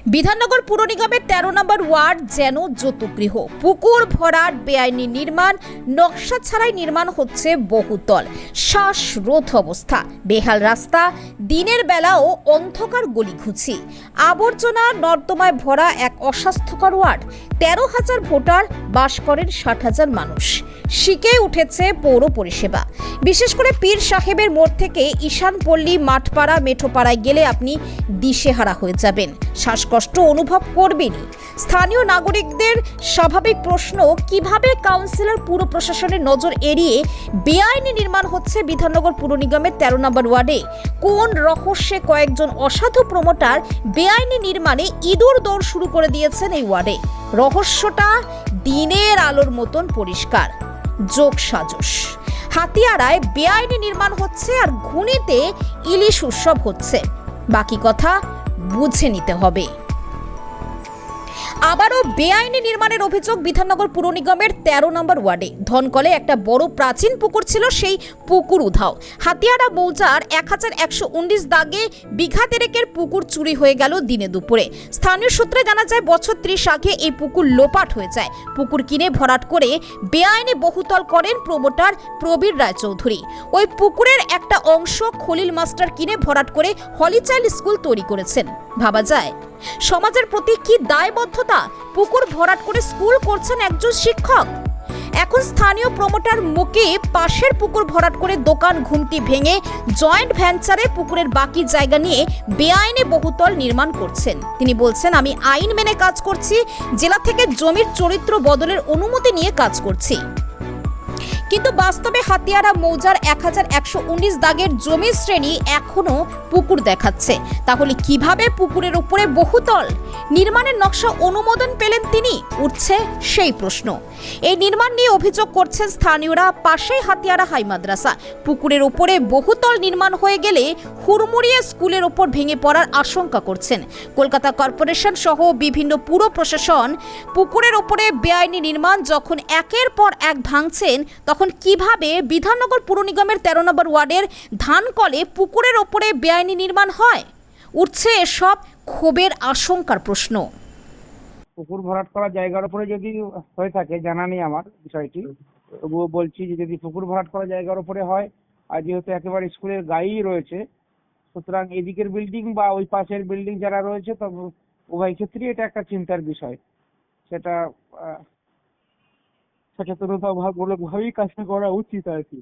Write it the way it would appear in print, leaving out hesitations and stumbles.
বিধাননগর পুর নিগমের ১৩ নম্বর ওয়ার্ড যেন যতগৃহ। পুকুর ভরাট, বেআইনি নির্মাণ, নকশা ছাড়াই নির্মাণ হচ্ছে বহুতল, শ্বাসরোধ অবস্থা, বেহাল রাস্তা, দিনের বেলাও অন্ধকার গলিঘুচি, আবর্জনা নর্দমায় ভরা এক অস্বাস্থ্যকর ওয়ার্ড। ১৩,০০০ ভোটার বাস করেন, ৬০,০০০ মানুষ। শিখে উঠেছে পৌর পরিষেবা। বিশেষ করে পীর সাহেবের মোড় থেকে ঈশানপল্লী, মাঠপাড়া, মেঠোপাড়ায় গেলে আপনি দিশেহারা হয়ে যাবেন, শ্বাসকষ্ট অনুভব করবেনই। স্থানীয় নাগরিকদের স্বাভাবিক প্রশ্ন, কিভাবে কাউন্সিলর পুর প্রশাসনের নজর এড়িয়ে বেআইনি নির্মাণ হচ্ছে বিধাননগর পুর নিগমের ১৩ নম্বর ওয়ার্ডে? কোন রহস্যে কয়েকজন অসাধু প্রমোটার বেআইনি নির্মাণে ইঁদুর দৌড় শুরু করে দিয়েছেন এই ওয়ার্ডে? রহস্যটা দিনের আলোর মতন পরিষ্কার। যোগ সাজস, হাতিয়ারায় বেআইনি নির্মাণ হচ্ছে আর ঘুনিতে ইলিশ উৎসব হচ্ছে। বাকি কথা বুঝে নিতে হবে। আবারও বেআইনি নির্মাণের অভিযোগ বিধাননগর পুর নিগমের ১৩ নম্বর ওয়ার্ডে। ধনকলে একটা বড় প্রাচীন পুকুর ছিল, সেই পুকুর উধাও। হাতিয়ারা মৌজার ১১১৯ দাগে বিঘা দেড়েকের পুকুর চুরি হয়ে গেল দিনে দুপুরে। স্থানীয় সূত্রে জানা যায়, বছর ৩০ আগে এই পুকুর লোপাট হয়ে যায়। পুকুর কিনে ভরাট করে বেআইনি বহুতল করেন প্রমোটার প্রবীর রায়চৌধুরী। ওই পুকুরের একটা অংশ খলিল মাস্টার কিনে ভরাট করে হলি চাইল্ড স্কুল তৈরি করেছেন। ভাবা যায় সমাজের প্রতি কি দায়বদ্ধতা! পুকুর ভরাট করে স্কুল করছেন একজন শিক্ষক। এখন স্থানীয় প্রমোটার মুকে পাশের পুকুর ভরাট করে দোকান ঘুমটি ভেঙে জয়েন্ট ভেঞ্চারে পুকুরের বাকি জায়গা নিয়ে বেআইনি বহুতল নির্মাণ করছেন। তিনি বলছেন, আমি আইন মেনে কাজ করছি, জেলা থেকে জমির চরিত্র বদলের অনুমতি নিয়ে কাজ করছি। কিন্তু বাস্তবে হাতিয়ারা মৌজার ১১১৯ দাগের জমির শ্রেণী এখনো পুকুর দেখাচ্ছে। তাহলে কিভাবে পুকুরের উপরে বহুতল নির্মাণের নকশা অনুমোদন পেলেন তিনি? উঠছে সেই প্রশ্ন। এই নির্মাণ নিয়ে অভিযোগ করছেন স্থানীয়রা। পাশেই হাতিয়ারা হাই মাদ্রাসা। পুকুরের উপরে বহুতল নির্মাণ হয়ে গেলে হুড়মুড়িয়ে স্কুলের ওপর ভেঙে পড়ার আশঙ্কা করছেন। কলকাতা কর্পোরেশন সহ বিভিন্ন পুর প্রশাসন পুকুরের ওপরে বেআইনি নির্মাণ যখন একের পর এক ভাঙছেন, তখন কিভাবে বিধাননগর পুর নিগমের ১৩ নম্বর ওয়ার্ডের ধানকলে পুকুরের ওপরে বেআইনি নির্মাণ হয়? উঠছে এসব ক্ষোভের আশঙ্কার প্রশ্ন। পুকুর ভরাট করা জায়গার উপরে যদি হয়ে থাকে, জানা নেই আমার বিষয়টি, তবুও বলছি যে যদি পুকুর ভরাট করা জায়গার উপরে হয়, আর যেহেতু একেবারে স্কুলের গায়েই রয়েছে, সুতরাং এদিকের বিল্ডিং বা ওই পাশের বিল্ডিং যারা রয়েছে, তবে উভয় ক্ষেত্রেই এটা একটা চিন্তার বিষয়। সেটা সচেতনতামূলকভাবেই কাজটা করা উচিত আর কি।